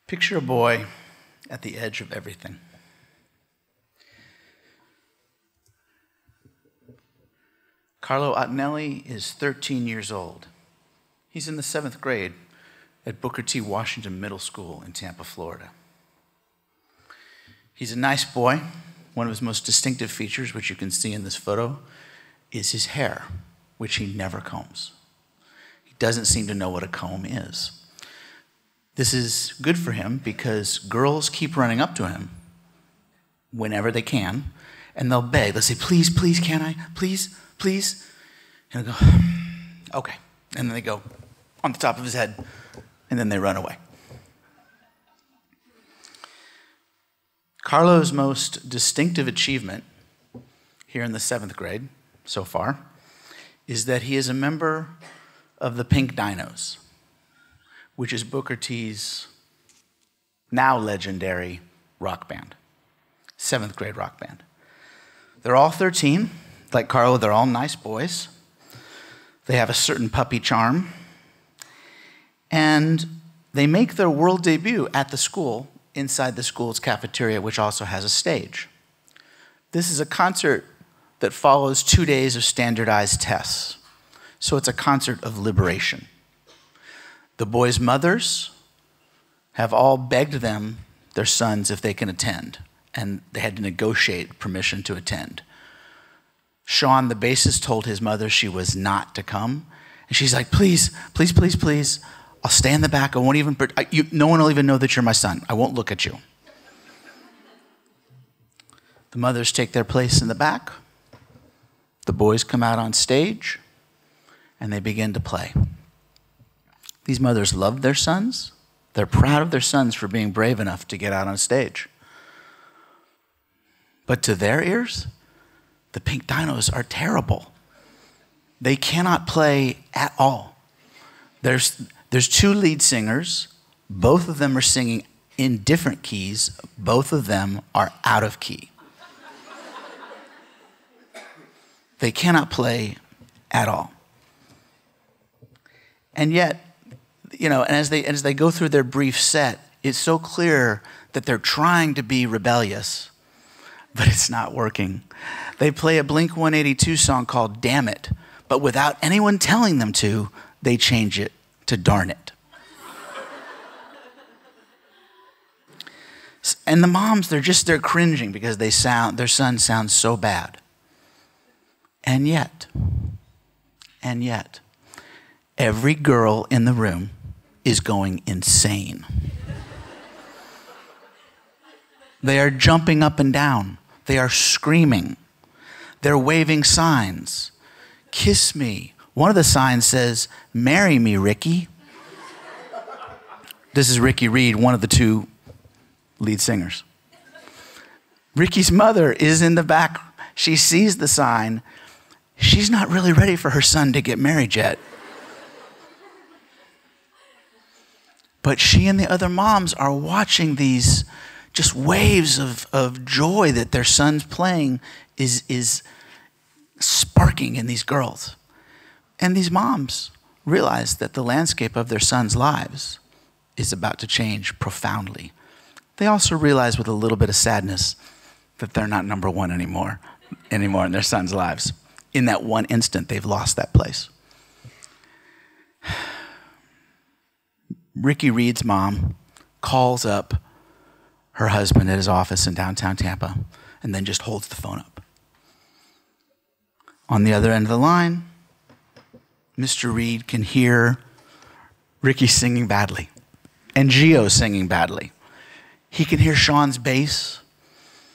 Picture a boy at the edge of everything. Carlo Ottinelli is 13 years old. He's in the 7th grade at Booker T. Washington Middle School in Tampa, Florida. He's a nice boy. One of his most distinctive features, which you can see in this photo, is his hair, which he never combs. He doesn't seem to know what a comb is. This is good for him because girls keep running up to him whenever they can, and they'll beg. They'll say, please, please, can I? Please, please. And he'll go, okay. And then they go on the top of his head, and then they run away. Carlo's most distinctive achievement here in the 7th grade so far is that he is a member of the Pink Dinos, which is Booker T's now legendary rock band, 7th grade rock band. They're all 13. Like Carlo, they're all nice boys. They have a certain puppy charm. And they make their world debut at the school, inside the school's cafeteria, which also has a stage. This is a concert that follows 2 days of standardized tests. So it's a concert of liberation. The boys' mothers have all begged them, their sons, if they can attend, and they had to negotiate permission to attend. Sean, the bassist, told his mother she was not to come, and she's like, please, please, please, please, I'll stay in the back. I won't even, no one will even know that you're my son. I won't look at you. The mothers take their place in the back. The boys come out on stage, and they begin to play. These mothers love their sons. They're proud of their sons for being brave enough to get out on stage. But to their ears, the Pink Dinos are terrible. They cannot play at all. There's 2 lead singers. Both of them are singing in different keys. Both of them are out of key. They cannot play at all. And yet, you know, and as they go through their brief set, it's so clear that they're trying to be rebellious, but it's not working. They play a Blink-182 song called Damn It, but without anyone telling them to, they change it to Darn It. And the moms, they're cringing because their son sounds so bad. And yet, every girl in the room is going insane. They are jumping up and down. They are screaming. They're waving signs. Kiss me. One of the signs says, marry me, Ricky. This is Ricky Reed, one of the 2 lead singers. Ricky's mother is in the back. She sees the sign. She's not really ready for her son to get married yet. But she and the other moms are watching these just waves of joy that their son's playing is sparking in these girls. And these moms realize that the landscape of their sons' lives is about to change profoundly. They also realize with a little bit of sadness that they're not number 1 anymore in their sons' lives. In that one instant, they've lost that place. Ricky Reed's mom calls up her husband at his office in downtown Tampa and then just holds the phone up. On the other end of the line, Mr. Reed can hear Ricky singing badly and Gio singing badly. He can hear Sean's bass.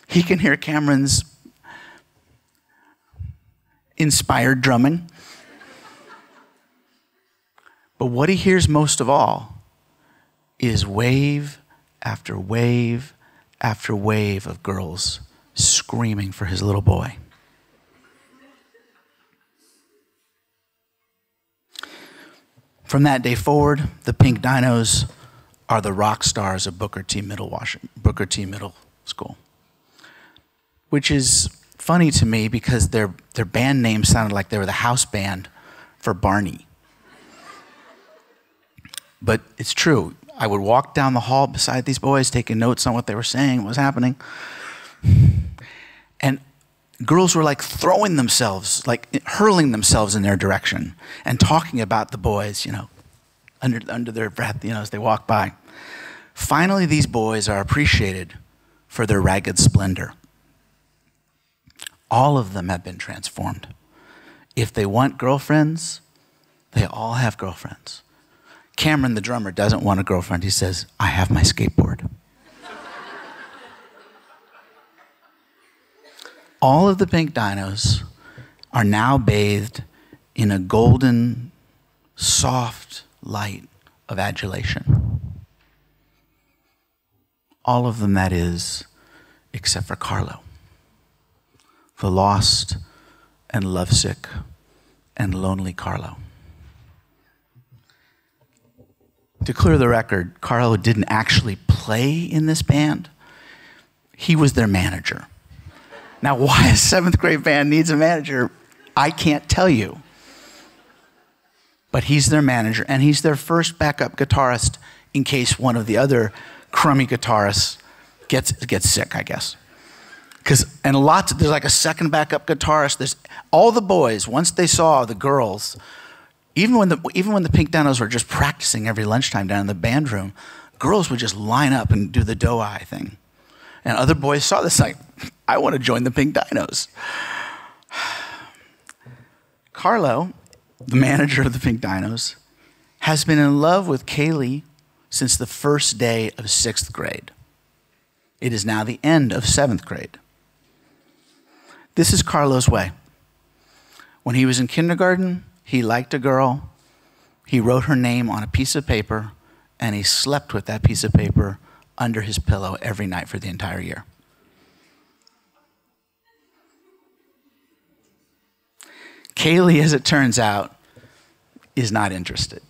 He can hear Cameron's inspired drumming. But what he hears most of all is wave after wave after wave of girls screaming for his little boy. From that day forward, the Pink Dinos are the rock stars of Booker T. Middle School, which is funny to me because their band name sounded like they were the house band for Barney. But it's true. I would walk down the hall beside these boys, taking notes on what they were saying, what was happening. And girls were like throwing themselves, like hurling themselves in their direction and talking about the boys, under their breath, as they walk by. Finally, these boys are appreciated for their ragged splendor. All of them have been transformed. If they want girlfriends, they all have girlfriends. Cameron, the drummer, doesn't want a girlfriend. He says, I have my skateboard. All of the Pink Dinos are now bathed in a golden, soft light of adulation. All of them, that is, except for Carlo, the lost and lovesick and lonely Carlo. To clear the record, Carlo didn't actually play in this band. He was their manager. Now, why a seventh grade band needs a manager, I can't tell you. But he's their manager, and he's their first backup guitarist in case one of the other crummy guitarists gets sick, I guess. There's like a second backup guitarist. There's all the boys, once they saw the girls, even when the Pink Dinos were just practicing every lunchtime down in the band room, girls would just line up and do the doe-eye thing. And other boys saw this like, I want to join the Pink Dinos. Carlo, the manager of the Pink Dinos, has been in love with Kaylee since the first day of 6th grade. It is now the end of 7th grade. This is Carlo's way. When he was in kindergarten, he liked a girl. He wrote her name on a piece of paper, and he slept with that piece of paper under his pillow every night for the entire year. Kaylee, as it turns out, is not interested.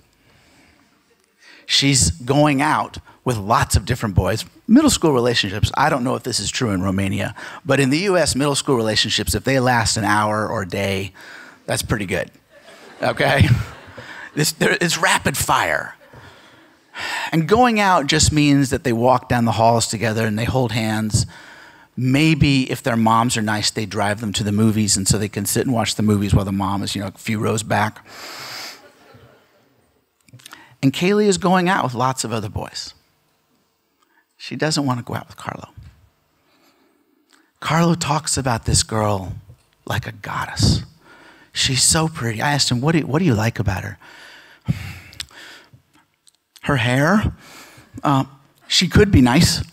She's going out with lots of different boys. Middle school relationships, I don't know if this is true in Romania, but in the US, middle school relationships, if they last an hour or a day, that's pretty good, okay? It's rapid fire. And going out just means that they walk down the halls together and they hold hands. Maybe if their moms are nice, they drive them to the movies, and so they can sit and watch the movies while the mom is, a few rows back. And Kaylee is going out with lots of other boys. She doesn't want to go out with Carlo. Carlo talks about this girl like a goddess. She's so pretty. I asked him, what do you like about her? Her hair. She could be nice.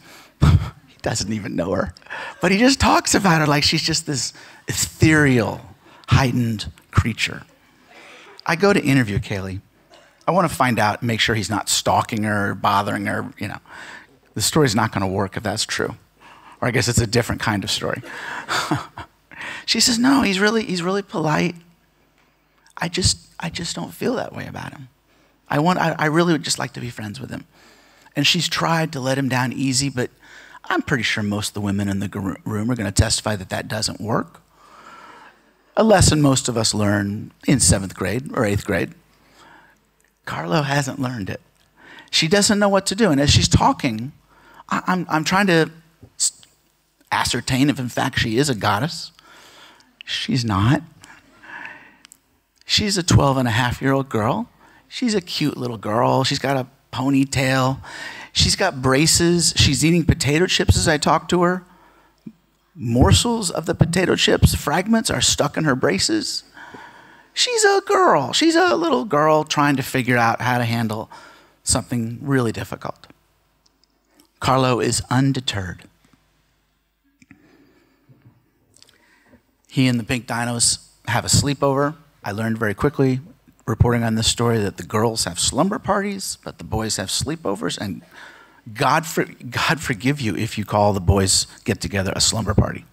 He doesn't even know her. But he just talks about her like she's just this ethereal, heightened creature. I go to interview Kaylee. I want to find out, make sure he's not stalking her, bothering her, The story's not going to work if that's true. Or I guess it's a different kind of story. She says, no, he's really polite. I just don't feel that way about him. I really would just like to be friends with him. And she's tried to let him down easy, but I'm pretty sure most of the women in the room are going to testify that that doesn't work. A lesson most of us learn in 7th grade or 8th grade. Carlo hasn't learned it. She doesn't know what to do. And as she's talking, I'm trying to ascertain if in fact she is a goddess. She's not. She's a 12-and-a-half-year-old girl. She's a cute little girl. She's got a ponytail. She's got braces. She's eating potato chips as I talk to her. Morsels of the potato chips, fragments, are stuck in her braces. She's a girl. She's a little girl trying to figure out how to handle something really difficult. Carlo is undeterred. He and the Pink Dinos have a sleepover. I learned very quickly, reporting on this story, that the girls have slumber parties, but the boys have sleepovers, and God forgive you if you call the boys get together a slumber party.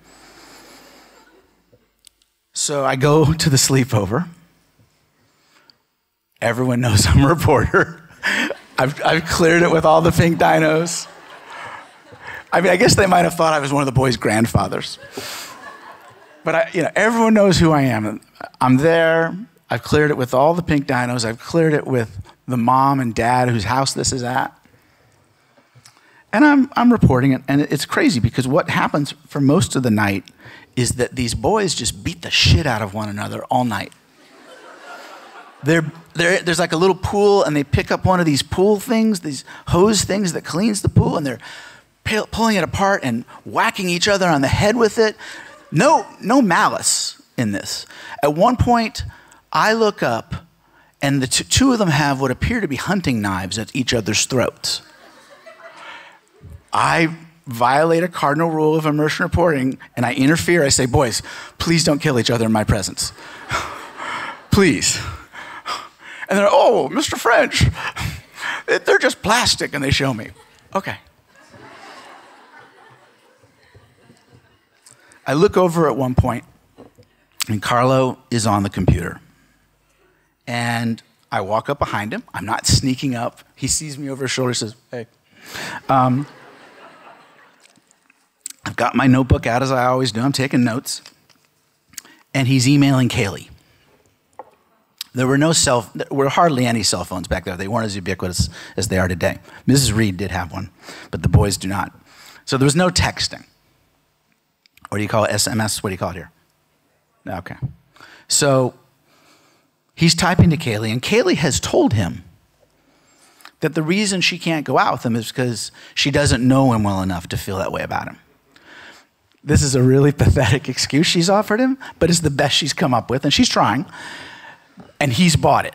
So I go to the sleepover. Everyone knows I'm a reporter. I've cleared it with all the Pink Dinos. I mean, I guess they might have thought I was one of the boys' grandfathers. But everyone knows who I am. I'm there. I've cleared it with all the Pink Dinos. I've cleared it with the mom and dad whose house this is at. And I'm reporting it, and it's crazy because what happens for most of the night is that these boys just beat the shit out of one another all night. There's like a little pool, and they pick up one of these pool things, these hose things that cleans the pool, and they're pulling it apart and whacking each other on the head with it. No malice in this. At one point, I look up, and the two of them have what appear to be hunting knives at each other's throats. I violate a cardinal rule of immersion reporting, and I interfere. I say, boys, please don't kill each other in my presence. Please. And they're, oh, Mr. French, they're just plastic, and they show me. Okay. I look over at one point, and Carlo is on the computer. And I walk up behind him. I'm not sneaking up. He sees me over his shoulder, says, hey. I've got my notebook out as I always do. I'm taking notes. And he's emailing Kaylee. There were hardly any cell phones back there. They weren't as ubiquitous as they are today. Mrs. Reed did have one, but the boys do not. So there was no texting. What do you call it? SMS? What do you call it here? Okay. So he's typing to Kaylee, and Kaylee has told him that the reason she can't go out with him is because she doesn't know him well enough to feel that way about him. This is a really pathetic excuse she's offered him, but it's the best she's come up with, and she's trying, and he's bought it.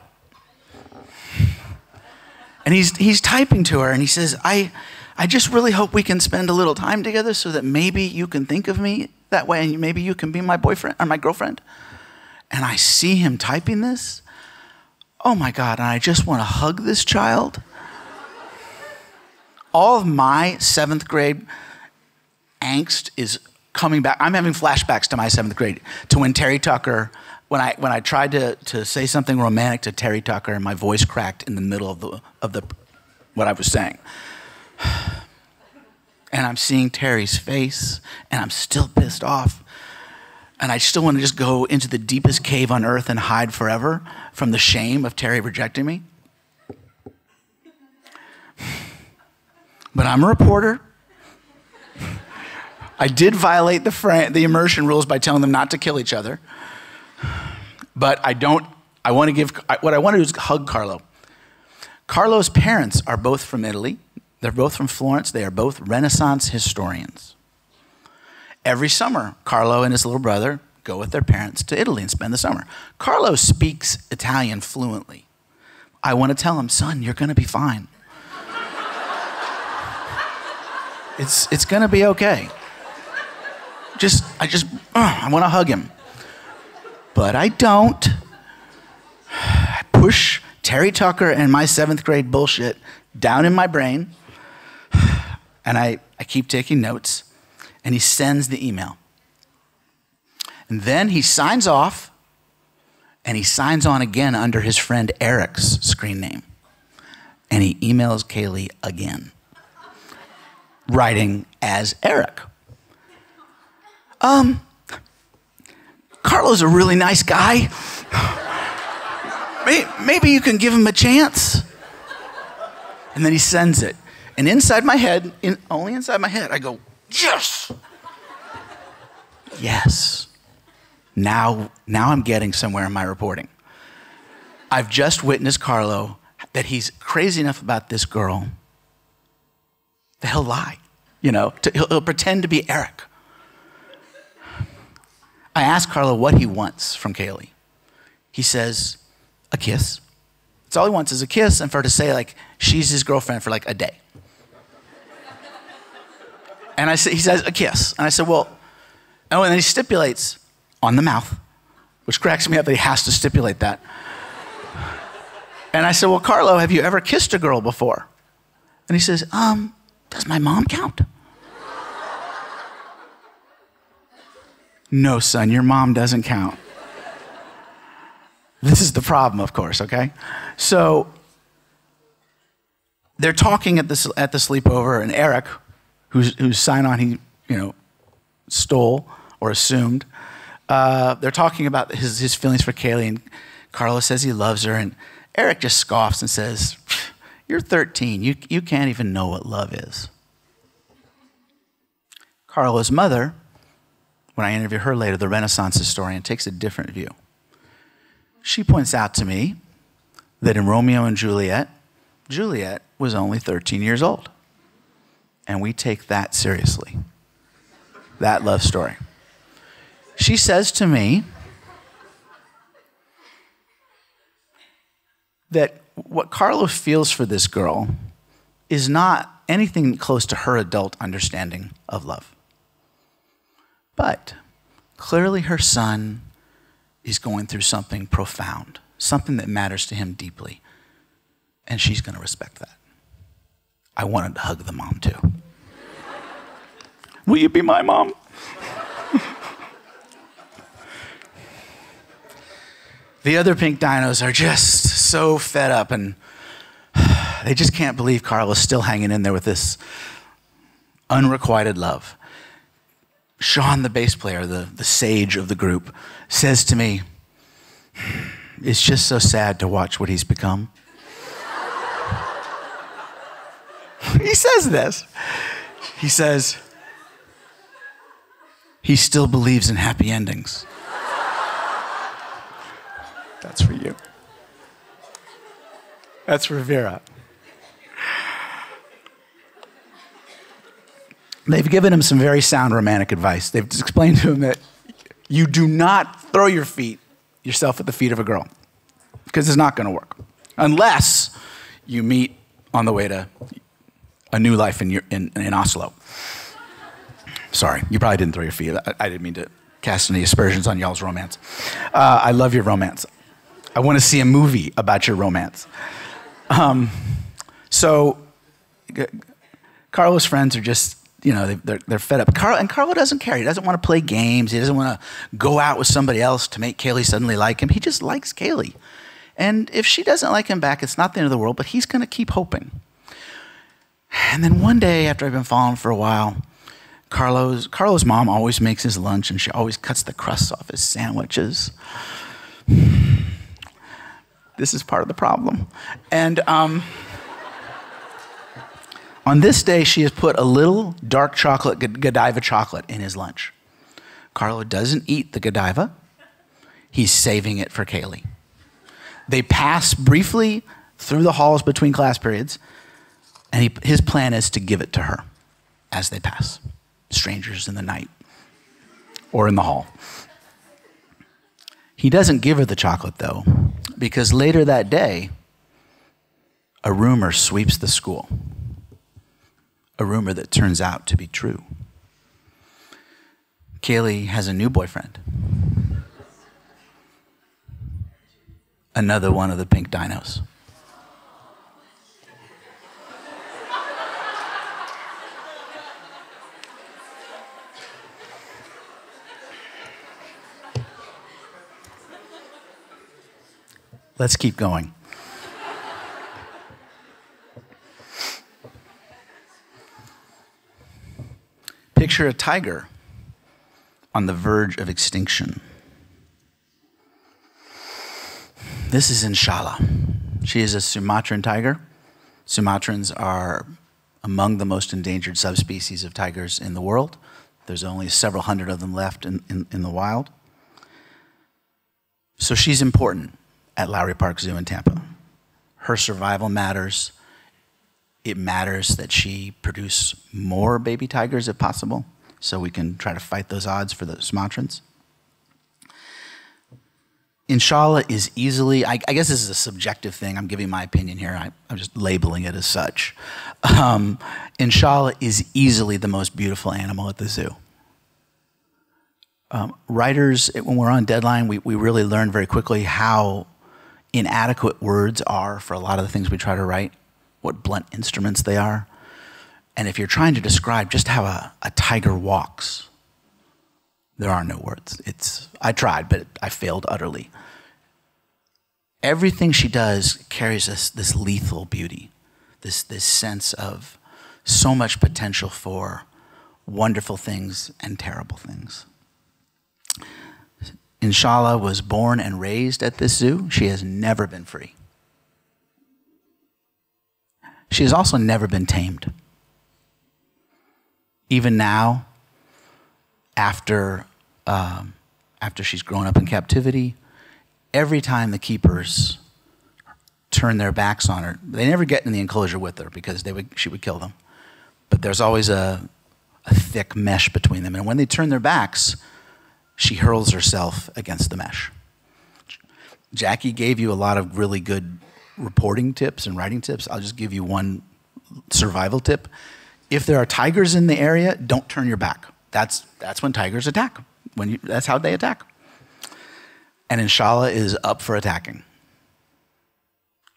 And he's typing to her, and he says, I just really hope we can spend a little time together so that maybe you can think of me that way, and maybe you can be my boyfriend or my girlfriend. And I see him typing this. Oh my God, and I just want to hug this child. All of my 7th grade angst is coming back. I'm having flashbacks to my 7th grade, to when Terry Tucker, when I tried to say something romantic to Terry Tucker, and my voice cracked in the middle of the what I was saying. And I'm seeing Terry's face, and I'm still pissed off. And I still want to just go into the deepest cave on earth and hide forever from the shame of Terry rejecting me. But I'm a reporter. I did violate the immersion rules by telling them not to kill each other. But what I want to do is hug Carlo. Carlo's parents are both from Italy. They're both from Florence. They are both Renaissance historians. Every summer, Carlo and his little brother go with their parents to Italy and spend the summer. Carlo speaks Italian fluently. I want to tell him, son, you're going to be fine. It's going to be okay. I want to hug him. But I don't. I push Terry Tucker and my 7th grade bullshit down in my brain, and I keep taking notes, and he sends the email. And then he signs off, and he signs on again under his friend Eric's screen name. And he emails Kaylee again, writing as Eric. Carlo's a really nice guy. Maybe you can give him a chance. And then he sends it. And inside my head, only inside my head, I go, yes! Yes. Now I'm getting somewhere in my reporting. I've just witnessed Carlo that he's crazy enough about this girl that he'll lie. He'll pretend to be Eric. I asked Carlo what he wants from Kaylee. He says, a kiss. That's all he wants is a kiss, and for her to say, like, she's his girlfriend for like a day. And he says, a kiss. And I said, well, and then he stipulates on the mouth, which cracks me up that he has to stipulate that. And I said, well, Carlo, have you ever kissed a girl before? And he says, does my mom count? No, son, your mom doesn't count. This is the problem, of course, okay? So they're talking at the sleepover, and Eric, whose sign-on he stole or assumed, they're talking about his feelings for Kaylee, and Carlos says he loves her, and Eric just scoffs and says, you're 13, you can't even know what love is. Carlo's mother, when I interview her later, the Renaissance historian, takes a different view. She points out to me that in Romeo and Juliet, Juliet was only 13 years old. And we take that seriously, that love story. She says to me that what Carlo feels for this girl is not anything close to her adult understanding of love. But clearly her son is going through something profound, something that matters to him deeply, and she's going to respect that. I wanted to hug the mom too. Will you be my mom? The other Pink Dinos are just so fed up, and they just can't believe Carlo's still hanging in there with this unrequited love. Sean, the bass player, the sage of the group, says to me, "It's just so sad to watch what he's become." He says this. He says, he still believes in happy endings. That's for you. That's for Vera. They've given him some very sound romantic advice. They've explained to him that you do not throw yourself at the feet of a girl, because it's not going to work unless you meet on the way to a new life in Oslo. Sorry, you probably didn't throw your feet. I didn't mean to cast any aspersions on y'all's romance. I love your romance. I want to see a movie about your romance. So Carlo's friends are just, they're fed up. Carlo doesn't care. He doesn't want to play games. He doesn't want to go out with somebody else to make Kaylee suddenly like him. He just likes Kaylee. And if she doesn't like him back, it's not the end of the world, but he's going to keep hoping. And then one day, after I've been following for a while, Carlo's mom always makes his lunch, and she always cuts the crusts off his sandwiches. This is part of the problem. And on this day, she has put a little dark chocolate, Godiva chocolate, in his lunch. Carlo doesn't eat the Godiva. He's saving it for Kaylee. They pass briefly through the halls between class periods, and his plan is to give it to her as they pass. Strangers in the night or in the hall. He doesn't give her the chocolate, though, because later that day, a rumor sweeps the school. A rumor that turns out to be true. Kaylee has a new boyfriend. Another one of the Pink Dinos. Let's keep going. Picture a tiger on the verge of extinction. This is Inshallah. She is a Sumatran tiger. Sumatrans are among the most endangered subspecies of tigers in the world. There's only several hundred of them left in the wild. So she's important at Lowry Park Zoo in Tampa. Her survival matters. It matters that she produce more baby tigers if possible, so we can try to fight those odds for the Sumatrans. Inshallah is easily, I guess this is a subjective thing. I'm giving my opinion here. I'm just labeling it as such. Inshallah is easily the most beautiful animal at the zoo. Writers, when we're on deadline, we really learn very quickly how inadequate words are for a lot of the things we try to write, what blunt instruments they are. And if you're trying to describe just how a tiger walks, there are no words. I tried, but I failed utterly. Everything she does carries this lethal beauty, this sense of so much potential for wonderful things and terrible things. Inshallah was born and raised at this zoo. She has never been free. She has also never been tamed. Even now, after she's grown up in captivity, every time the keepers turn their backs on her, they never get in the enclosure with her because she would kill them. But there's always a thick mesh between them. And when they turn their backs, she hurls herself against the mesh. Jackie gave you a lot of really good reporting tips and writing tips. I'll just give you one survival tip. If there are tigers in the area, don't turn your back. That's when tigers attack. That's how they attack. And Inshallah is up for attacking.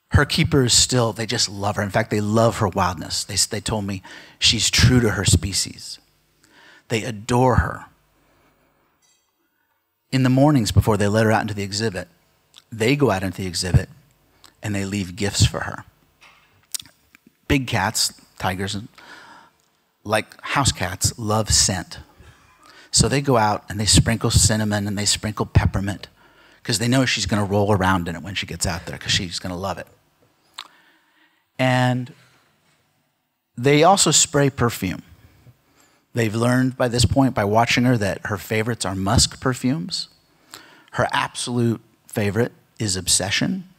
Her keepers still, they just love her. In fact, they love her wildness. They told me she's true to her species. They adore her. In the mornings before they let her out into the exhibit, they go out into the exhibit and they leave gifts for her. Big cats, tigers, like house cats, love scent. So they go out and they sprinkle cinnamon and they sprinkle peppermint because they know she's going to roll around in it when she gets out there because she's going to love it. And they also spray perfume. They've learned by this point, by watching her, that her favorites are musk perfumes. Her absolute favorite is Obsession.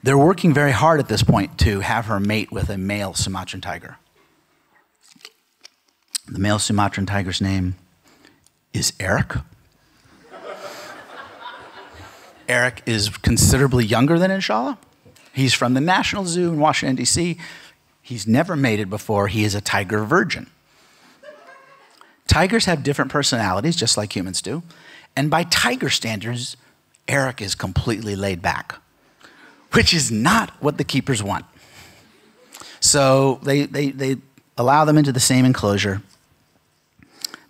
They're working very hard at this point to have her mate with a male Sumatran tiger. The male Sumatran tiger's name is Eric. Eric is considerably younger than Inshallah. He's from the National Zoo in Washington, D.C. He's never mated before. He is a tiger virgin. Tigers have different personalities, just like humans do. And by tiger standards, Eric is completely laid back, which is not what the keepers want. So they allow them into the same enclosure.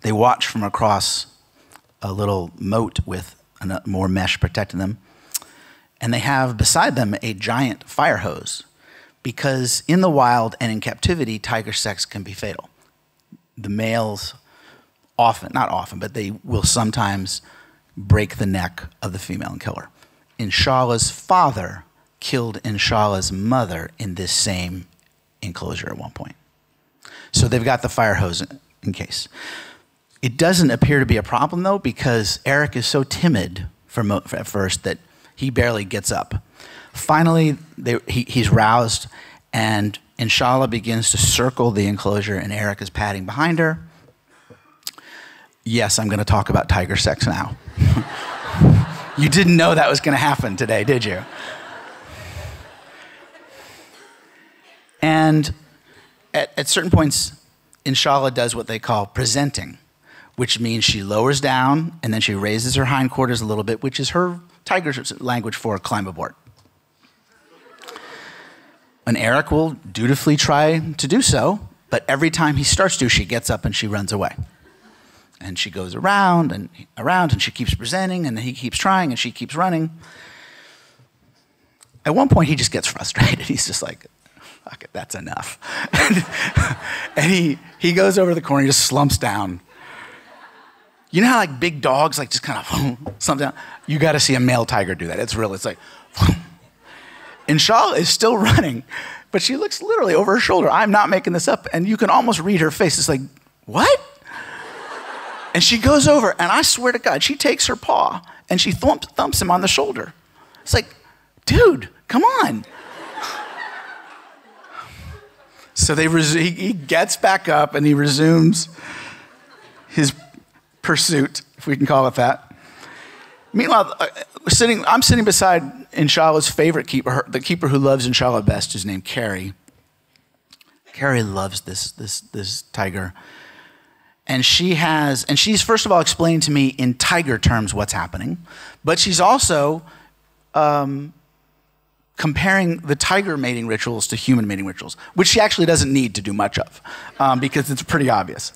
They watch from across a little moat with more mesh protecting them. And they have beside them a giant fire hose because in the wild and in captivity, tiger sex can be fatal. The males often, not often, but they will sometimes break the neck of the female and kill her. Inshallah's father killed Inshallah's mother in this same enclosure at one point. So they've got the fire hose in case. It doesn't appear to be a problem though because Eric is so timid at first that he barely gets up. Finally, he's roused and Inshallah begins to circle the enclosure and Eric is padding behind her. Yes, I'm going to talk about tiger sex now. You didn't know that was going to happen today, did you? And at certain points, Inshallah does what they call presenting, which means she lowers down and then she raises her hindquarters a little bit, which is her tiger's language for climb aboard. And Eric will dutifully try to do so, but every time he starts to, she gets up and she runs away. And she goes around and she keeps presenting and he keeps trying and she keeps running. At one point, he just gets frustrated. He's just like, fuck it, that's enough. and he goes over the corner, he just slumps down. You know how like big dogs like just kind of slump down? You got to see a male tiger do that. It's real. It's like, Inshallah is still running, but she looks literally over her shoulder. I'm not making this up. And you can almost read her face. It's like, what? And she goes over, and I swear to God, she takes her paw, and she thumps him on the shoulder. It's like, dude, come on. So he gets back up, and he resumes his pursuit, if we can call it that. Meanwhile, I'm sitting beside Inshallah's favorite keeper, the keeper who loves Inshallah best, who's named Carrie. Carrie loves this tiger. And she's first of all explained to me in tiger terms what's happening, but she's also comparing the tiger mating rituals to human mating rituals, which she actually doesn't need to do much of because it's pretty obvious.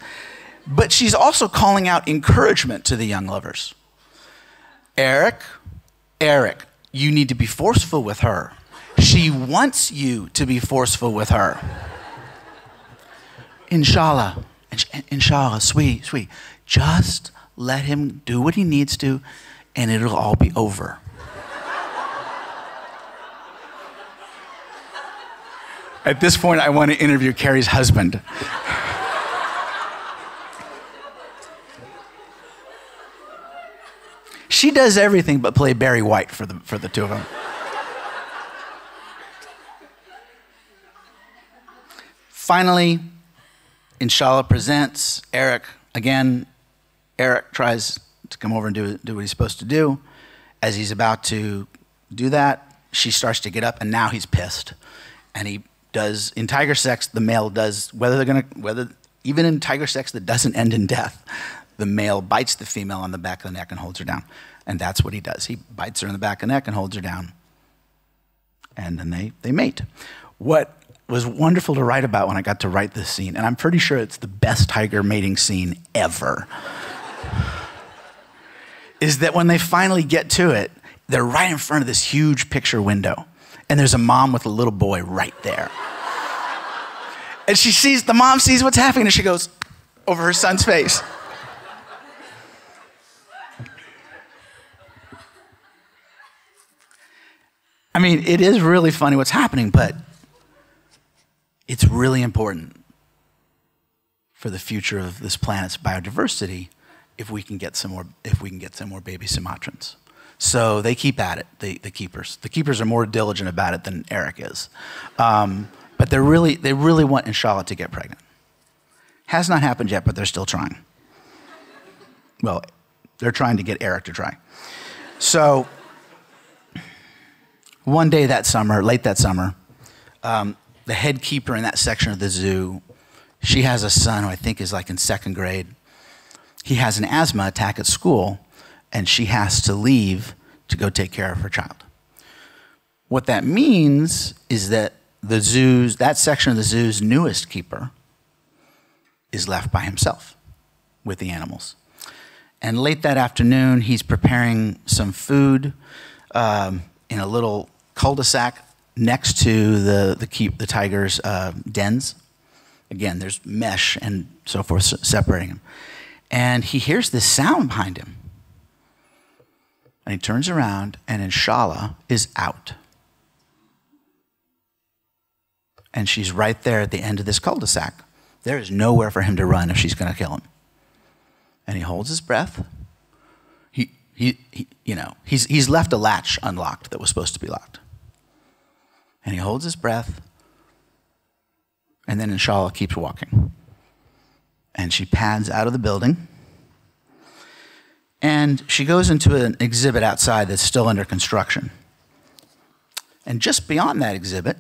But she's also calling out encouragement to the young lovers. Eric, you need to be forceful with her. She wants you to be forceful with her. Inshallah. Inshallah, sweetie, just let him do what he needs to and it'll all be over. At this point, I want to interview Carrie's husband. She does everything but play Barry White for the two of them. Finally, Inshallah presents Eric. Again, Eric tries to come over and do what he's supposed to do. As he's about to do that, she starts to get up, and now he's pissed. And he does, in tiger sex, the male does, even in tiger sex that doesn't end in death, the male bites the female on the back of the neck and holds her down. And that's what he does. He bites her in the back of the neck and holds her down. And then they mate. What was wonderful to write about when I got to write this scene, and I'm pretty sure it's the best tiger mating scene ever, is that when they finally get to it, they're right in front of this huge picture window. And there's a mom with a little boy right there. And the mom sees what's happening, and she goes over her son's face. I mean, it is really funny what's happening, but it's really important for the future of this planet's biodiversity if we can get some more baby Sumatrans. So they keep at it, the keepers. The keepers are more diligent about it than Eric is. But they really want Inshallah to get pregnant. Has not happened yet, but they're still trying. Well, they're trying to get Eric to try. So one day that summer, late that summer, the head keeper in that section of the zoo, she has a son who I think is like in 2nd grade. He has an asthma attack at school, and she has to leave to go take care of her child. What that means is that that section of the zoo's newest keeper is left by himself with the animals. And late that afternoon, he's preparing some food in a little cul-de-sac next to the tiger's dens. Again, there's mesh and so forth separating them. And he hears this sound behind him. And he turns around, and Inshallah is out. And she's right there at the end of this cul-de-sac. There is nowhere for him to run if she's going to kill him. And he holds his breath. He's left a latch unlocked that was supposed to be locked. And he holds his breath. And then Inshallah keeps walking. And she pads out of the building. And she goes into an exhibit outside that's still under construction. And just beyond that exhibit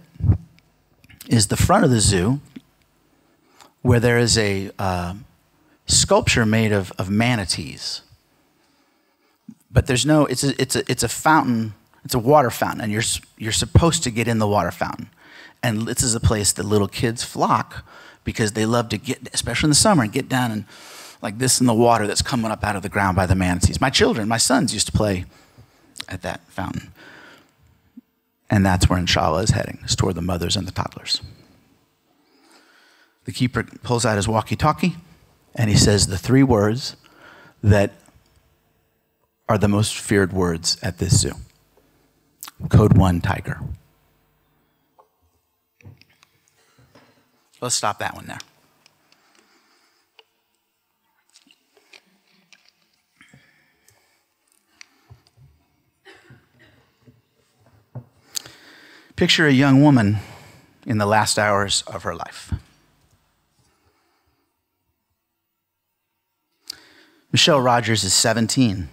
is the front of the zoo, where there is a sculpture made of manatees. But there's no, it's a fountain, it's a water fountain, and you're supposed to get in the water fountain. And this is a place that little kids flock because they love to get, especially in the summer, and get down and like this in the water that's coming up out of the ground by the manatees. My sons used to play at that fountain. And that's where Inshallah is heading, is toward the mothers and the toddlers. The keeper pulls out his walkie-talkie, and he says the 3 words that are the most feared words at this zoo. Code 1, tiger. Let's stop that one there. Picture a young woman in the last hours of her life. Michelle Rogers is 17.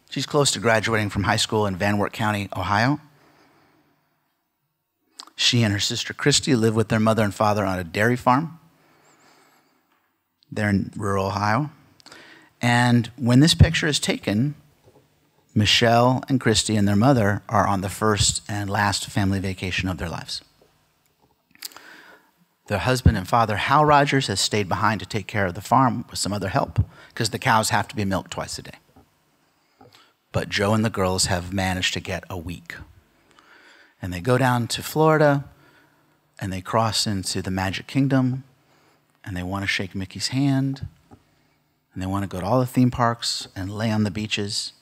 She's close to graduating from high school in Van Wert County, Ohio. She and her sister Christy live with their mother and father on a dairy farm. They're in rural Ohio. And when this picture is taken, Michelle and Christy and their mother are on the first and last family vacation of their lives. Their husband and father, Hal Rogers, has stayed behind to take care of the farm with some other help because the cows have to be milked twice a day. But Joe and the girls have managed to get a week. And they go down to Florida, and they cross into the Magic Kingdom, and they want to shake Mickey's hand, and they want to go to all the theme parks and lay on the beaches.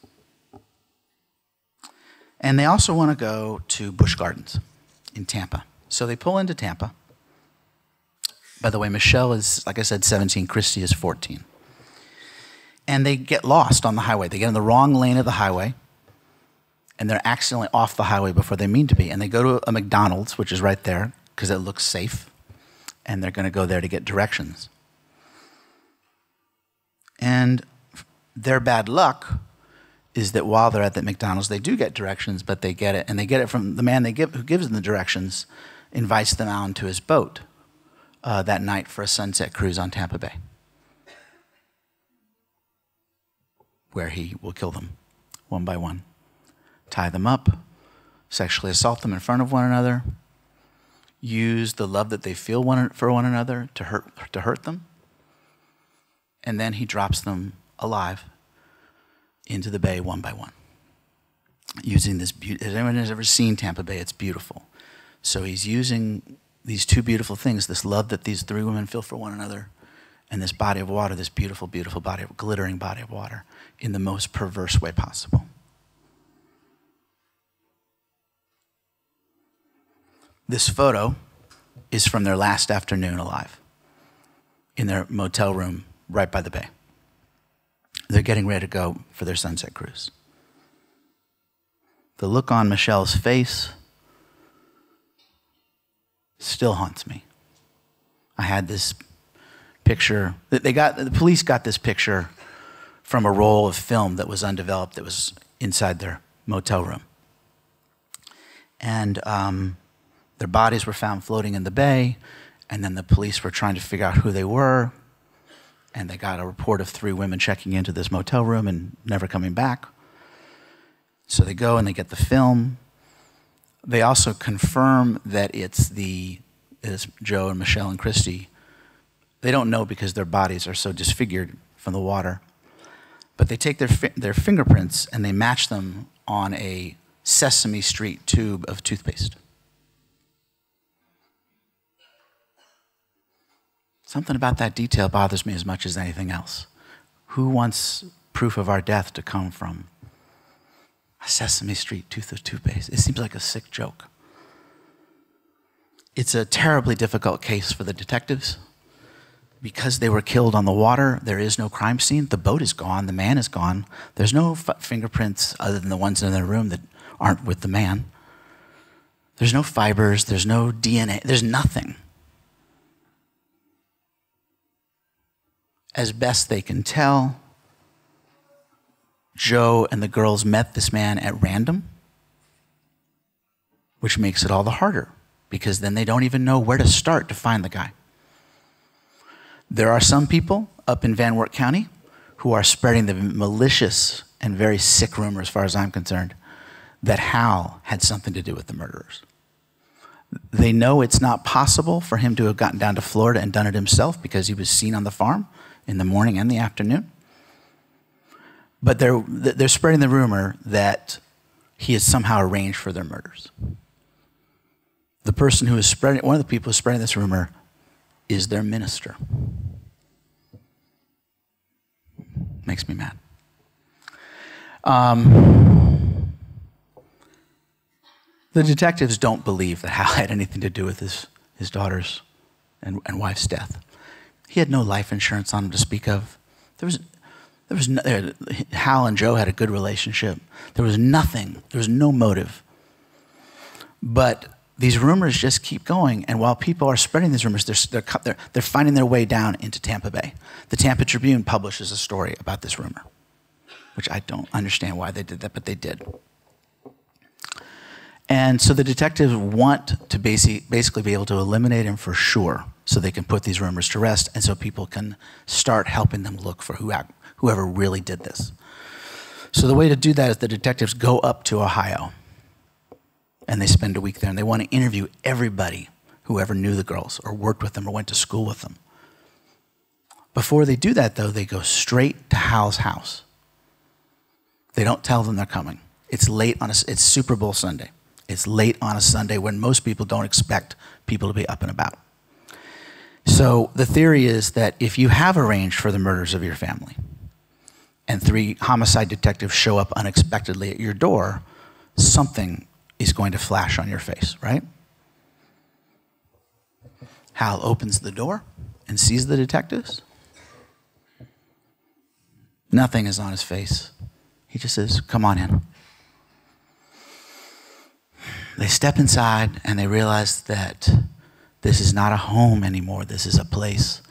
And they also want to go to Busch Gardens in Tampa. So they pull into Tampa, By the way, Michelle is, like I said, 17. Christy is 14. And they get lost on the highway. They get in the wrong lane of the highway, and they're accidentally off the highway before they mean to be. And they go to a McDonald's, which is right there, because it looks safe, and they're going to go there to get directions. And their bad luck is that while they're at that McDonald's, they do get directions, but they get it, and they get it from the man who gives them the directions, invites them out onto his boat that night for a sunset cruise on Tampa Bay, where he will kill them one by one, tie them up, sexually assault them in front of one another, use the love that they feel for one another to hurt them, and then he drops them alive into the bay one by one, using this beauty. If anyone has ever seen Tampa Bay, it's beautiful. So he's using these two beautiful things, this love that these three women feel for one another, and this body of water, this beautiful, beautiful glittering body of water, in the most perverse way possible. This photo is from their last afternoon alive in their motel room right by the bay. They're getting ready to go for their sunset cruise. The look on Michelle's face still haunts me. I had this picture. The police got this picture from a roll of film that was undeveloped that was inside their motel room. And their bodies were found floating in the bay, and then the police were trying to figure out who they were, and they got a report of 3 women checking into this motel room and never coming back. So they go and they get the film. They also confirm that it's Joe and Michelle and Christy. They don't know because their bodies are so disfigured from the water. But they take their fingerprints and they match them on a Sesame Street tube of toothpaste. Something about that detail bothers me as much as anything else. Who wants proof of our death to come from a Sesame Street tooth of toothpaste? It seems like a sick joke. It's a terribly difficult case for the detectives. Because they were killed on the water, there is no crime scene. The boat is gone. The man is gone. There's no fingerprints other than the ones in their room that aren't with the man. There's no fibers. There's no DNA. There's nothing. As best they can tell, Joe and the girls met this man at random, which makes it all the harder, because then they don't even know where to start to find the guy. There are some people up in Van Wert County who are spreading the malicious and very sick rumor, as far as I'm concerned, that Hal had something to do with the murderers. They know it's not possible for him to have gotten down to Florida and done it himself because he was seen on the farm in the morning and the afternoon. But they're spreading the rumor that he has somehow arranged for their murders. The person who is spreading, one of the people who is spreading this rumor, is their minister. Makes me mad. The detectives don't believe that Hal had anything to do with his daughter's and wife's death. He had no life insurance on him to speak of. Hal and Joe had a good relationship. There was nothing. There was no motive. But these rumors just keep going, and while people are spreading these rumors, they're finding their way down into Tampa Bay. The Tampa Tribune publishes a story about this rumor, which I don't understand why they did that, but they did. And so the detectives want to basically be able to eliminate him for sure, so they can put these rumors to rest, and so people can start helping them look for whoever really did this. So the way to do that is the detectives go up to Ohio, and they spend a week there, and they want to interview everybody who ever knew the girls or worked with them or went to school with them. Before they do that, though, they go straight to Hal's house. They don't tell them they're coming. It's late it's Super Bowl Sunday. It's late on a Sunday when most people don't expect people to be up and about. So the theory is that if you have arranged for the murders of your family and 3 homicide detectives show up unexpectedly at your door, something is going to flash on your face, right? Hal opens the door and sees the detectives. Nothing is on his face. He just says, "Come on in." They step inside and they realize that this is not a home anymore. This is a place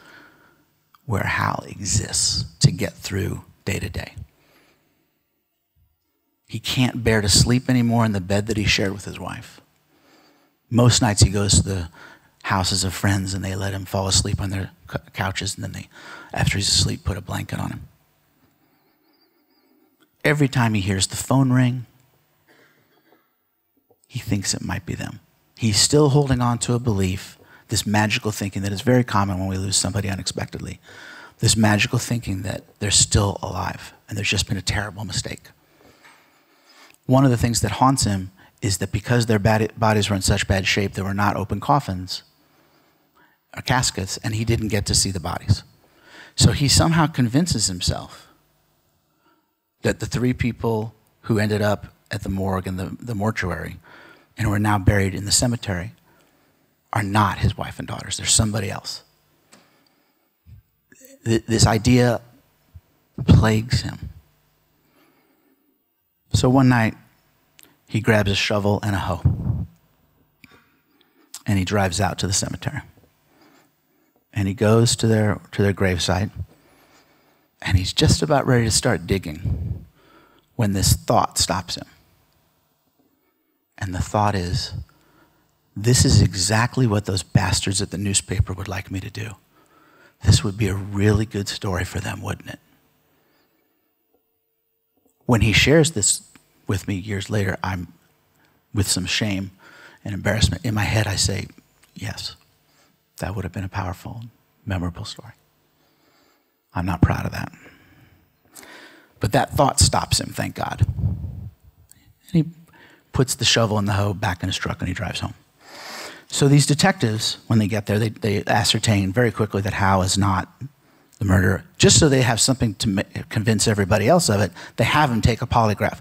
where Hal exists to get through day to day. He can't bear to sleep anymore in the bed that he shared with his wife. Most nights he goes to the houses of friends and they let him fall asleep on their couches, and then they, after he's asleep, put a blanket on him. Every time he hears the phone ring, he thinks it might be them. He's still holding on to a belief, this magical thinking that is very common when we lose somebody unexpectedly. This magical thinking that they're still alive and there's just been a terrible mistake. One of the things that haunts him is that because their bodies were in such bad shape, there were not open coffins or caskets, and he didn't get to see the bodies. So he somehow convinces himself that the three people who ended up at the morgue and the mortuary and who are now buried in the cemetery are not his wife and daughters. They're somebody else. This idea plagues him. So one night, he grabs a shovel and a hoe, and he drives out to the cemetery. And he goes to their gravesite, and he's just about ready to start digging when this thought stops him. And the thought is, this is exactly what those bastards at the newspaper would like me to do. This would be a really good story for them, wouldn't it? When he shares this with me years later, I'm with some shame and embarrassment. In my head, I say, yes, that would have been a powerful, memorable story. I'm not proud of that. But that thought stops him, thank God. And he puts the shovel and the hoe back in his truck and he drives home. So these detectives, when they get there, they ascertain very quickly that Hal is not the murderer. Just so they have something to convince everybody else of it, they have him take a polygraph.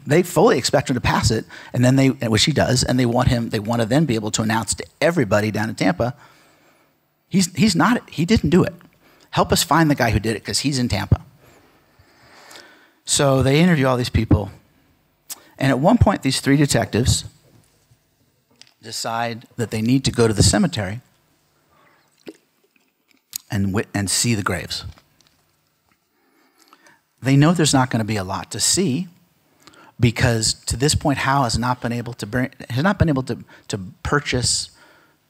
They fully expect him to pass it, and then which he does, and they want to then be able to announce to everybody down in Tampa, he didn't do it. Help us find the guy who did it because he's in Tampa. So they interview all these people, and at one point these three detectives decide that they need to go to the cemetery and see the graves. They know there's not going to be a lot to see because to this point Hal has not been able to purchase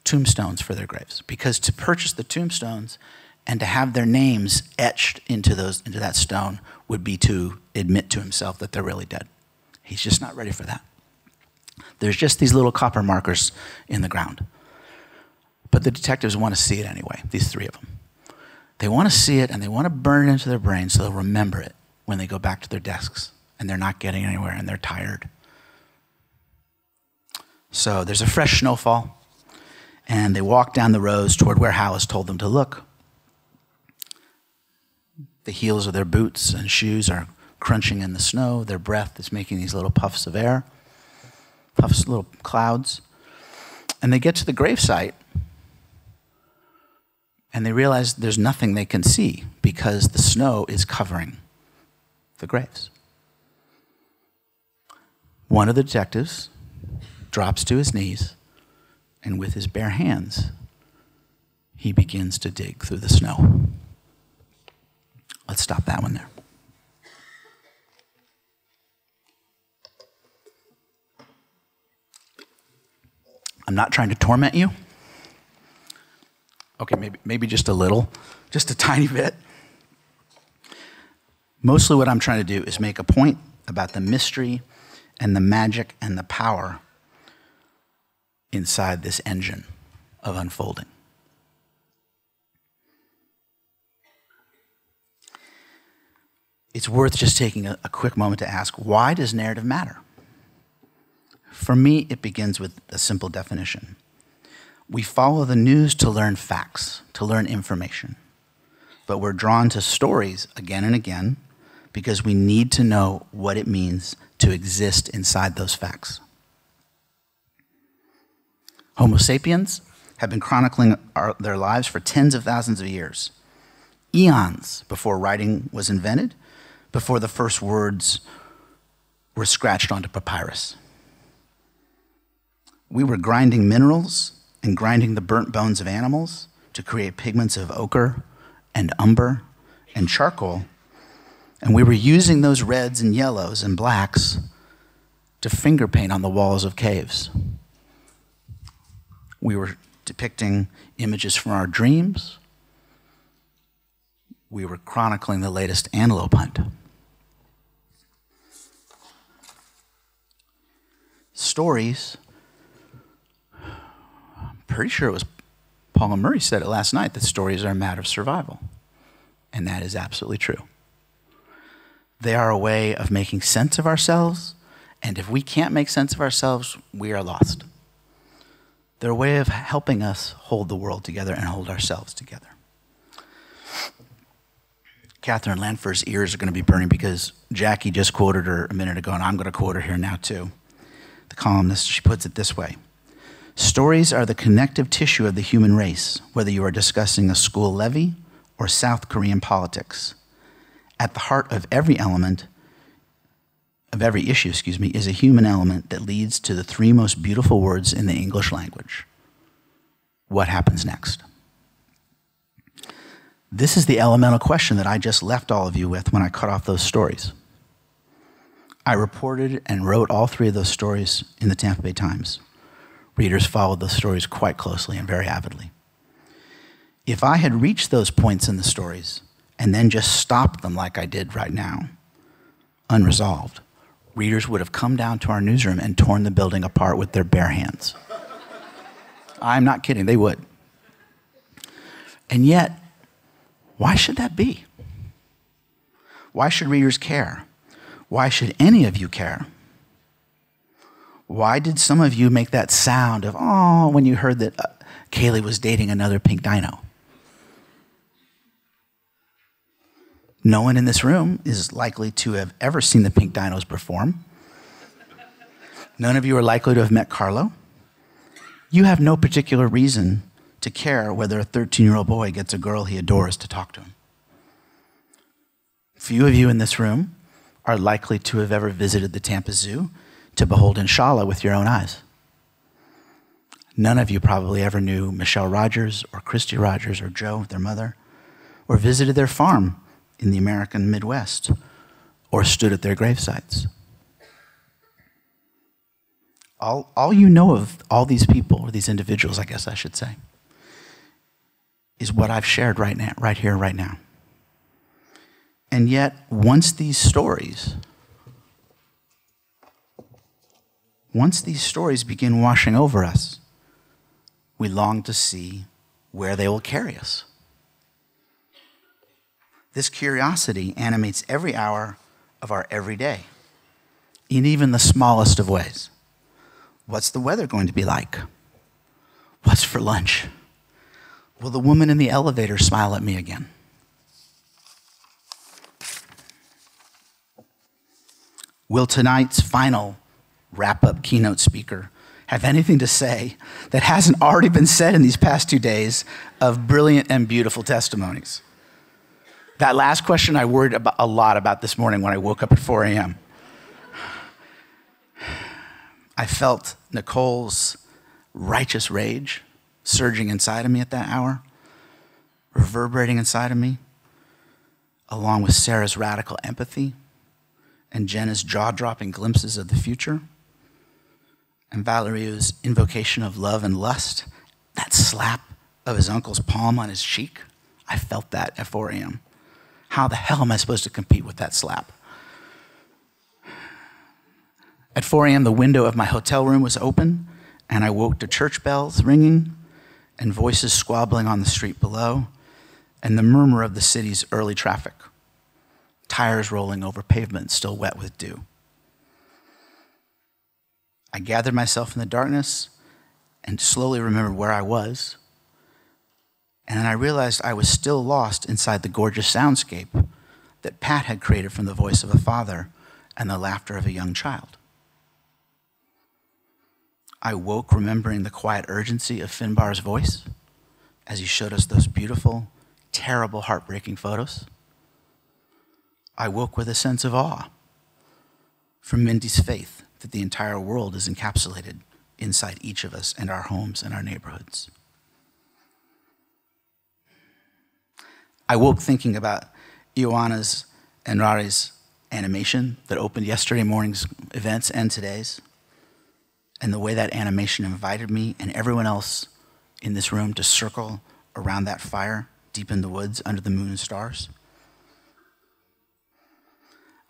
tombstones for their graves, because to purchase the tombstones and to have their names etched into that stone would be to admit to himself that they're really dead. He's just not ready for that. There's just these little copper markers in the ground. But the detectives want to see it anyway, these three of them. They want to see it and they want to burn it into their brains so they'll remember it when they go back to their desks and they're not getting anywhere and they're tired. So there's a fresh snowfall and they walk down the rows toward where Hal has told them to look. The heels of their boots and shoes are crunching in the snow. Their breath is making these little puffs of air, little clouds. And they get to the gravesite and they realize there's nothing they can see because the snow is covering the graves. One of the detectives drops to his knees and with his bare hands, he begins to dig through the snow. Let's stop that one there. I'm not trying to torment you. Okay, maybe just a little, just a tiny bit. Mostly what I'm trying to do is make a point about the mystery and the magic and the power inside this engine of unfolding. It's worth just taking a quick moment to ask, why does narrative matter? For me, it begins with a simple definition. We follow the news to learn facts, to learn information. But we're drawn to stories again and again because we need to know what it means to exist inside those facts. Homo sapiens have been chronicling their lives for tens of thousands of years, eons before writing was invented, before the first words were scratched onto papyrus. We were grinding minerals and grinding the burnt bones of animals to create pigments of ochre and umber and charcoal, and we were using those reds and yellows and blacks to finger paint on the walls of caves. We were depicting images from our dreams. We were chronicling the latest antelope hunt. Stories, I'm pretty sure it was Paula Murray said it last night, that stories are a matter of survival. And that is absolutely true. They are a way of making sense of ourselves, and if we can't make sense of ourselves, we are lost. They're a way of helping us hold the world together and hold ourselves together. Catherine Lanford's ears are going to be burning because Jackie just quoted her a minute ago, and I'm going to quote her here now too. The columnist, she puts it this way: stories are the connective tissue of the human race, whether you are discussing a school levy or South Korean politics. At the heart of every issue, is a human element that leads to the three most beautiful words in the English language. What happens next? This is the elemental question that I just left all of you with when I cut off those stories. I reported and wrote all three of those stories in the Tampa Bay Times. Readers followed those stories quite closely and very avidly. If I had reached those points in the stories and then just stopped them like I did right now, unresolved, readers would have come down to our newsroom and torn the building apart with their bare hands. I'm not kidding, they would. And yet, why should that be? Why should readers care? Why should any of you care? Why did some of you make that sound of, oh, when you heard that Kaylee was dating another pink dino? No one in this room is likely to have ever seen the Pink Dinos perform. None of you are likely to have met Carlo. You have no particular reason to care whether a 13-year-old boy gets a girl he adores to talk to him. Few of you in this room are likely to have ever visited the Tampa Zoo to behold Inshallah with your own eyes. None of you probably ever knew Michelle Rogers or Christy Rogers or Joe, their mother, or visited their farm in the American Midwest, or stood at their gravesites. All you know of all these people, or these individuals, I guess I should say, is what I've shared right now, right here, right now. And yet, once these stories begin washing over us, we long to see where they will carry us. This curiosity animates every hour of our everyday, in even the smallest of ways. What's the weather going to be like? What's for lunch? Will the woman in the elevator smile at me again? Will tonight's final wrap-up keynote speaker have anything to say that hasn't already been said in these past 2 days of brilliant and beautiful testimonies? That last question I worried a lot about this morning when I woke up at 4 a.m. I felt Nicole's righteous rage surging inside of me at that hour, reverberating inside of me, along with Sarah's radical empathy and Jenna's jaw-dropping glimpses of the future, and Valerio's invocation of love and lust, that slap of his uncle's palm on his cheek. I felt that at 4 a.m. How the hell am I supposed to compete with that slap? At 4 a.m., the window of my hotel room was open, and I woke to church bells ringing and voices squabbling on the street below, and the murmur of the city's early traffic, tires rolling over pavement still wet with dew. I gathered myself in the darkness and slowly remembered where I was, and then I realized I was still lost inside the gorgeous soundscape that Pat had created from the voice of a father and the laughter of a young child. I woke remembering the quiet urgency of Finbar's voice as he showed us those beautiful, terrible, heartbreaking photos. I woke with a sense of awe from Mindy's faith that the entire world is encapsulated inside each of us and our homes and our neighborhoods. I woke thinking about Ioana's and Rari's animation that opened yesterday morning's events and today's, and the way that animation invited me and everyone else in this room to circle around that fire deep in the woods under the moon and stars.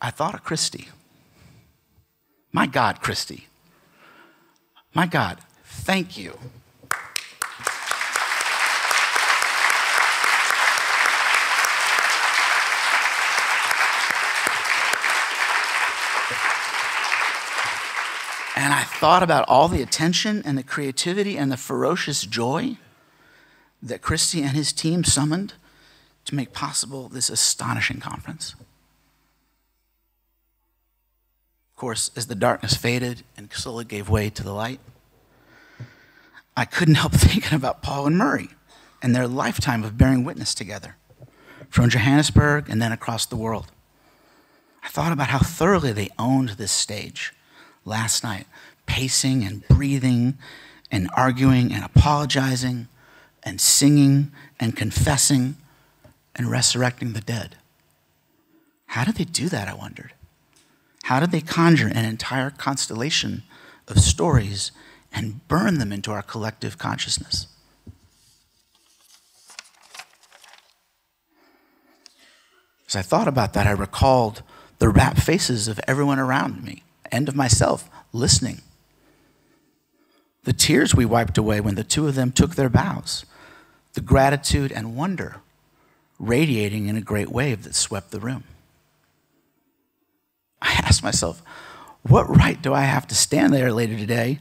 I thought of Christy. My God, Christy. My God, thank you. And I thought about all the attention and the creativity and the ferocious joy that Christy and his team summoned to make possible this astonishing conference. Of course, as the darkness faded and slowly gave way to the light, I couldn't help thinking about Paul and Murray and their lifetime of bearing witness together, from Johannesburg and then across the world. I thought about how thoroughly they owned this stage last night, pacing and breathing and arguing and apologizing and singing and confessing and resurrecting the dead. How did they do that, I wondered? How did they conjure an entire constellation of stories and burn them into our collective consciousness? As I thought about that, I recalled the rapt faces of everyone around me and of myself listening. The tears we wiped away when the two of them took their bows, the gratitude and wonder radiating in a great wave that swept the room. I asked myself, what right do I have to stand there later today?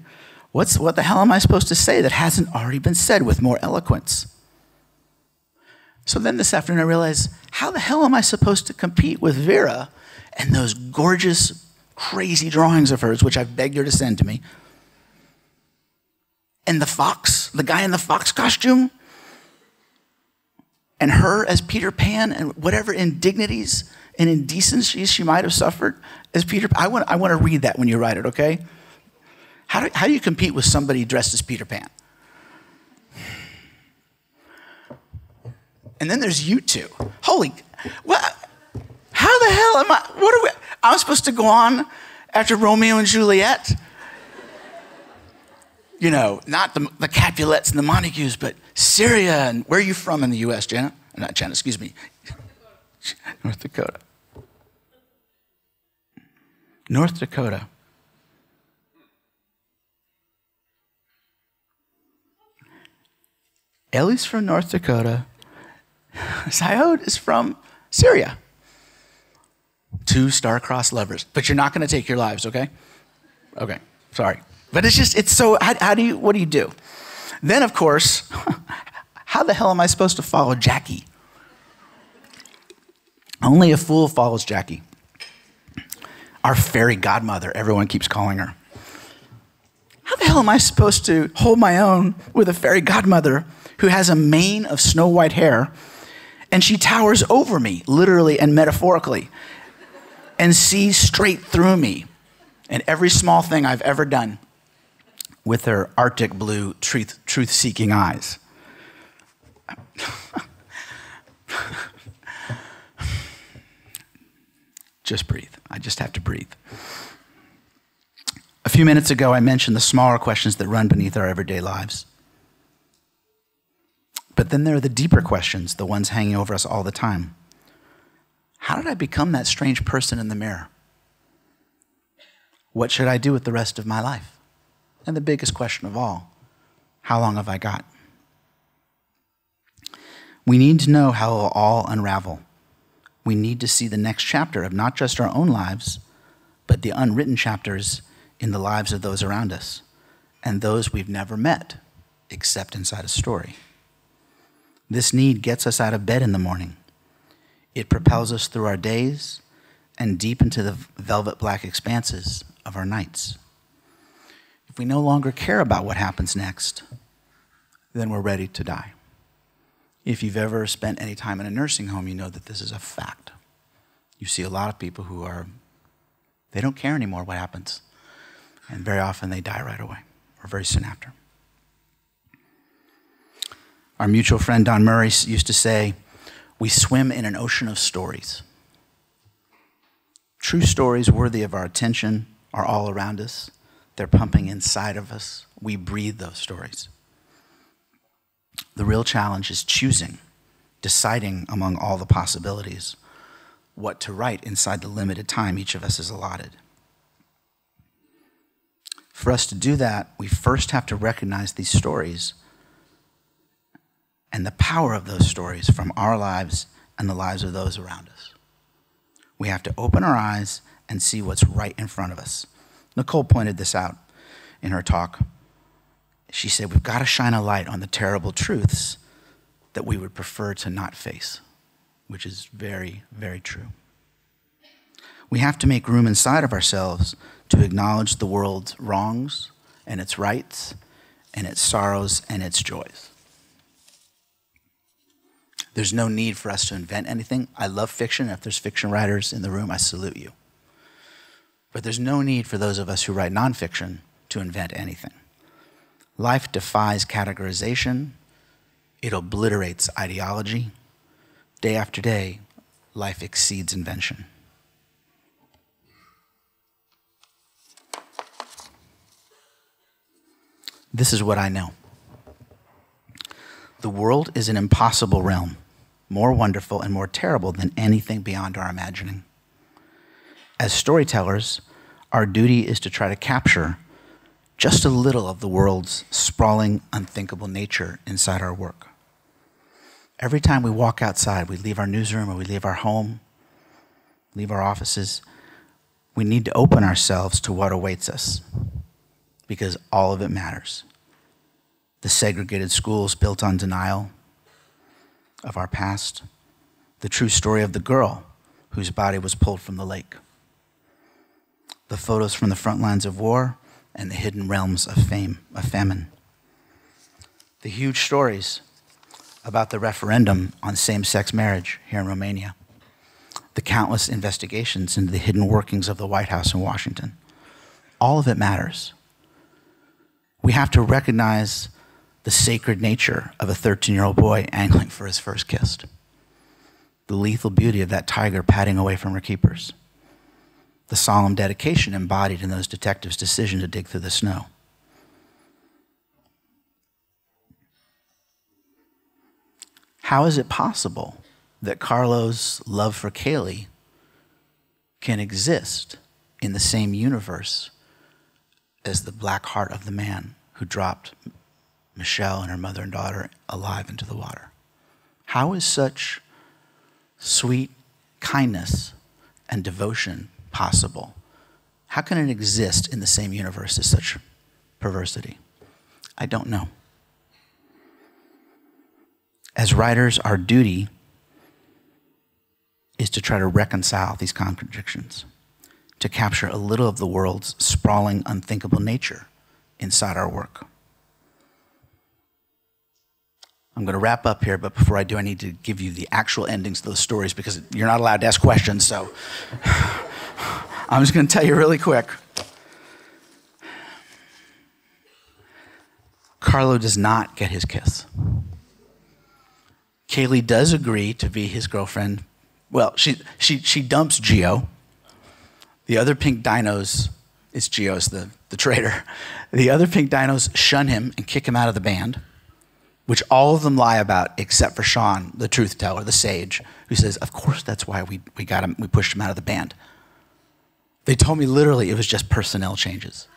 What the hell am I supposed to say that hasn't already been said with more eloquence? So then this afternoon I realized, how the hell am I supposed to compete with Vera and those gorgeous, crazy drawings of hers, which I've begged her to send to me, and the guy in the fox costume, and her as Peter Pan, and whatever indignities and indecencies she might have suffered as Peter Pan. I want to read that when you write it, okay? How do you compete with somebody dressed as Peter Pan? And then there's you two. What? How the hell am I? I'm supposed to go on after Romeo and Juliet? You know, not the Capulets and the Montagues, but Syria. And where are you from in the U.S., Jenna? Not Jenna, excuse me. North Dakota. North Dakota. Ellie's from North Dakota. Syod is from Syria. Two star-crossed lovers. But you're not going to take your lives, okay? Okay, sorry. But what do you do? Then, of course, how the hell am I supposed to follow Jackie? Only a fool follows Jackie. Our fairy godmother, everyone keeps calling her. How the hell am I supposed to hold my own with a fairy godmother who has a mane of snow white hair, and she towers over me, literally and metaphorically, and sees straight through me and every small thing I've ever done with her Arctic blue truth-seeking eyes? Just breathe. I just have to breathe. A few minutes ago, I mentioned the smaller questions that run beneath our everyday lives. But then there are the deeper questions, the ones hanging over us all the time. How did I become that strange person in the mirror? What should I do with the rest of my life? And the biggest question of all, how long have I got? We need to know how it will all unravel. We need to see the next chapter of not just our own lives, but the unwritten chapters in the lives of those around us and those we've never met, except inside a story. This need gets us out of bed in the morning. It propels us through our days and deep into the velvet black expanses of our nights. if we no longer care about what happens next, then we're ready to die. If you've ever spent any time in a nursing home, you know that this is a fact. You see a lot of people who they don't care anymore what happens. And very often they die right away, or very soon after. Our mutual friend Don Murray used to say, we swim in an ocean of stories. True stories worthy of our attention are all around us. They're pumping inside of us. We breathe those stories. The real challenge is choosing, deciding among all the possibilities, what to write inside the limited time each of us is allotted. For us to do that, we first have to recognize these stories and the power of those stories from our lives and the lives of those around us. We have to open our eyes and see what's right in front of us. Nicole pointed this out in her talk. She said, we've got to shine a light on the terrible truths that we would prefer to not face, which is very, very true. We have to make room inside of ourselves to acknowledge the world's wrongs and its rights and its sorrows and its joys. There's no need for us to invent anything. I love fiction. If there's fiction writers in the room, I salute you. But there's no need for those of us who write nonfiction to invent anything. Life defies categorization. It obliterates ideology. Day after day, life exceeds invention. This is what I know. The world is an impossible realm, more wonderful and more terrible than anything beyond our imagining. As storytellers, our duty is to try to capture just a little of the world's sprawling, unthinkable nature inside our work. Every time we walk outside, we leave our newsroom or we leave our home, leave our offices, we need to open ourselves to what awaits us, because all of it matters. The segregated schools built on denial of our past, the true story of the girl whose body was pulled from the lake, the photos from the front lines of war and the hidden realms of famine, the huge stories about the referendum on same-sex marriage here in Romania, the countless investigations into the hidden workings of the White House in Washington. All of it matters. We have to recognize the sacred nature of a 13-year-old boy angling for his first kiss, the lethal beauty of that tiger padding away from her keepers, the solemn dedication embodied in those detectives' decision to dig through the snow. How is it possible that Carlo's love for Kaylee can exist in the same universe as the black heart of the man who dropped Michelle and her mother and daughter alive into the water? How is such sweet kindness and devotion possible? How can it exist in the same universe as such perversity? I don't know. As writers, our duty is to try to reconcile these contradictions, to capture a little of the world's sprawling, unthinkable nature inside our work. I'm going to wrap up here, but before I do, I need to give you the actual endings of those stories because you're not allowed to ask questions, so I'm just going to tell you really quick. Carlo does not get his kiss. Kaylee does agree to be his girlfriend. Well, she dumps Gio. The other Pink Dinos, it's Gio's the traitor. The other Pink Dinos shun him and kick him out of the band, which all of them lie about except for Sean, the truth teller, the sage, who says, of course that's why we got him, we pushed him out of the band. They told me literally it was just personnel changes.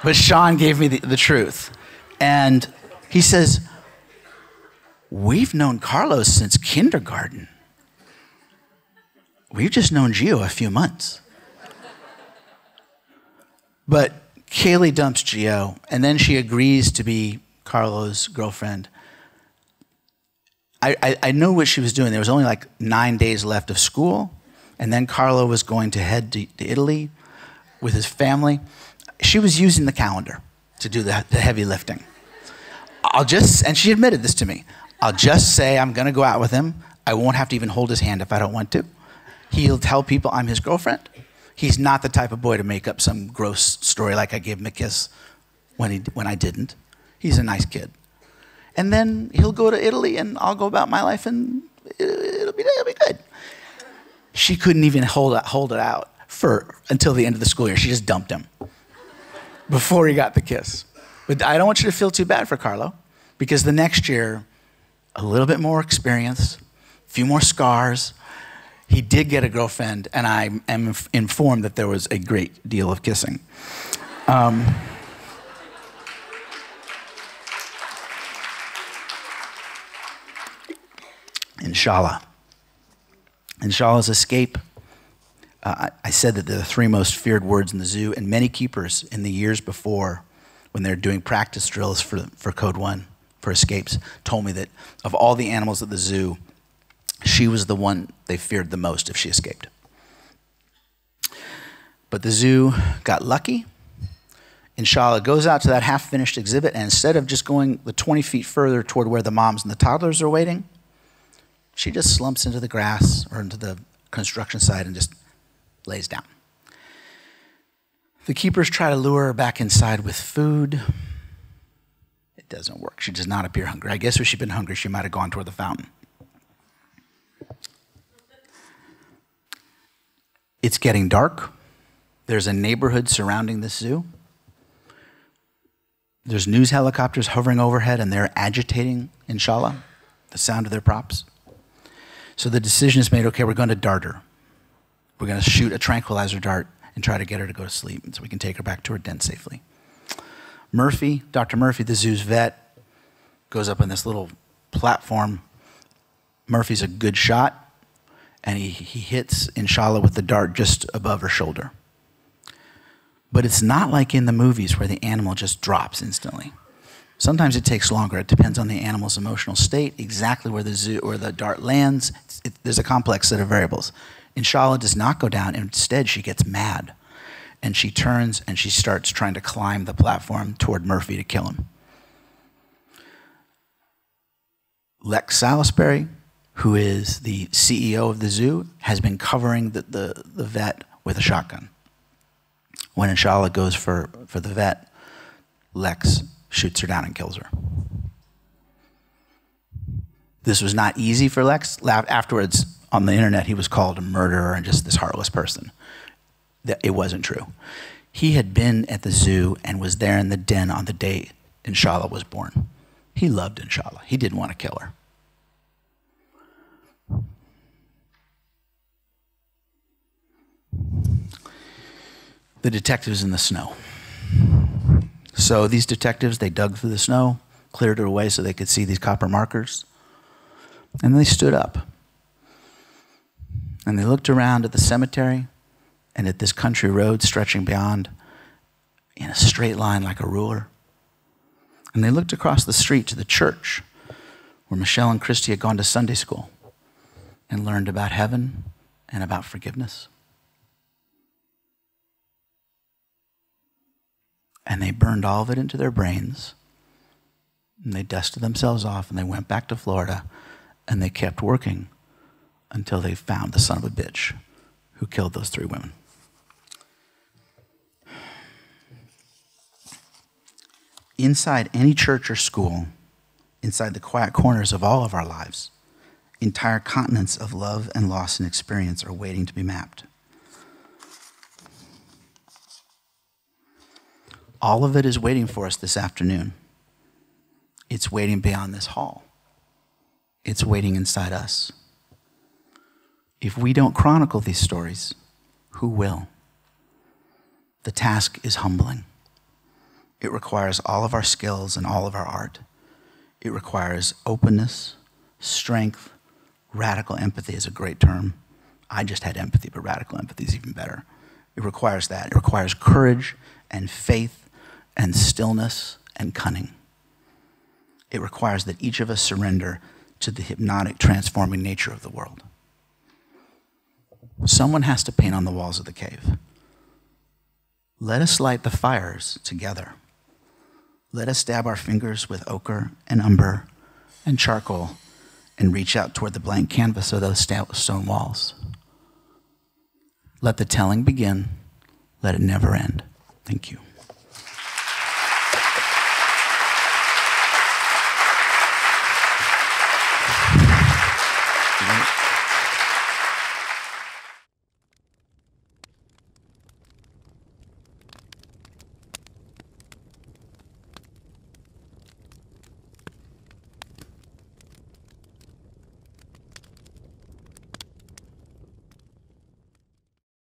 But Sean gave me the truth. And he says, we've known Carlos since kindergarten. We've just known Gio a few months. But Kaylee dumps Gio, and then she agrees to be Carlo's girlfriend. I know what she was doing. There was only like 9 days left of school, and then Carlo was going to head to Italy with his family. She was using the calendar to do the heavy lifting. And she admitted this to me, I'll just say I'm gonna go out with him. I won't have to even hold his hand if I don't want to. He'll tell people I'm his girlfriend. He's not the type of boy to make up some gross story like I gave him a kiss when I didn't. He's a nice kid. And then he'll go to Italy and I'll go about my life and it'll be good. She couldn't even hold it out until the end of the school year. She just dumped him before he got the kiss. But I don't want you to feel too bad for Carlo, because the next year, a little bit more experience, a few more scars, he did get a girlfriend, and I am informed that there was a great deal of kissing. Inshallah. Inshallah's escape. I said that they're the three most feared words in the zoo, and many keepers in the years before, when they're doing practice drills for Code 1, for escapes, told me that of all the animals at the zoo, she was the one they feared the most if she escaped. But the zoo got lucky. Inshallah goes out to that half-finished exhibit, and instead of just going the 20 feet further toward where the moms and the toddlers are waiting, she just slumps into the grass or into the construction site and just lays down. The keepers try to lure her back inside with food. It doesn't work. She does not appear hungry. I guess if she'd been hungry, she might have gone toward the fountain. It's getting dark. There's a neighborhood surrounding this zoo. There's news helicopters hovering overhead, and they're agitating, inshallah, the sound of their props. So the decision is made, okay, we're going to dart her. We're going to shoot a tranquilizer dart and try to get her to go to sleep so we can take her back to her den safely. Murphy, Dr. Murphy, the zoo's vet, goes up on this little platform. Murphy's a good shot, and he hits Inshallah with the dart just above her shoulder. But it's not like in the movies where the animal just drops instantly. Sometimes it takes longer. It depends on the animal's emotional state, exactly where the dart lands. There's a complex set of variables. Inshallah does not go down. Instead, she gets mad. And she turns and she starts trying to climb the platform toward Murphy to kill him. Lex Salisbury, who is the CEO of the zoo, has been covering the vet with a shotgun. When Inshallah goes for the vet, Lex shoots her down and kills her. This was not easy for Lex. Afterwards, on the internet, he was called a murderer and just this heartless person. It wasn't true. He had been at the zoo and was there in the den on the day Inshallah was born. He loved Inshallah. He didn't want to kill her. The detectives in the snow. So these detectives, they dug through the snow, cleared it away so they could see these copper markers, and they stood up. And they looked around at the cemetery and at this country road stretching beyond in a straight line like a ruler. And they looked across the street to the church where Michelle and Christy had gone to Sunday school and learned about heaven and about forgiveness. And they burned all of it into their brains, and they dusted themselves off, and they went back to Florida, and they kept working until they found the son of a bitch who killed those 3 women. Inside any church or school, inside the quiet corners of all of our lives, entire continents of love and loss and experience are waiting to be mapped. All of it is waiting for us this afternoon. It's waiting beyond this hall. It's waiting inside us. If we don't chronicle these stories, who will? The task is humbling. It requires all of our skills and all of our art. It requires openness, strength. Radical empathy is a great term. I just had empathy, but radical empathy is even better. It requires that. It requires courage and faith and stillness and cunning. It requires that each of us surrender to the hypnotic, transforming nature of the world. Someone has to paint on the walls of the cave. Let us light the fires together. Let us dab our fingers with ochre and umber and charcoal and reach out toward the blank canvas of those stone walls. Let the telling begin. Let it never end. Thank you.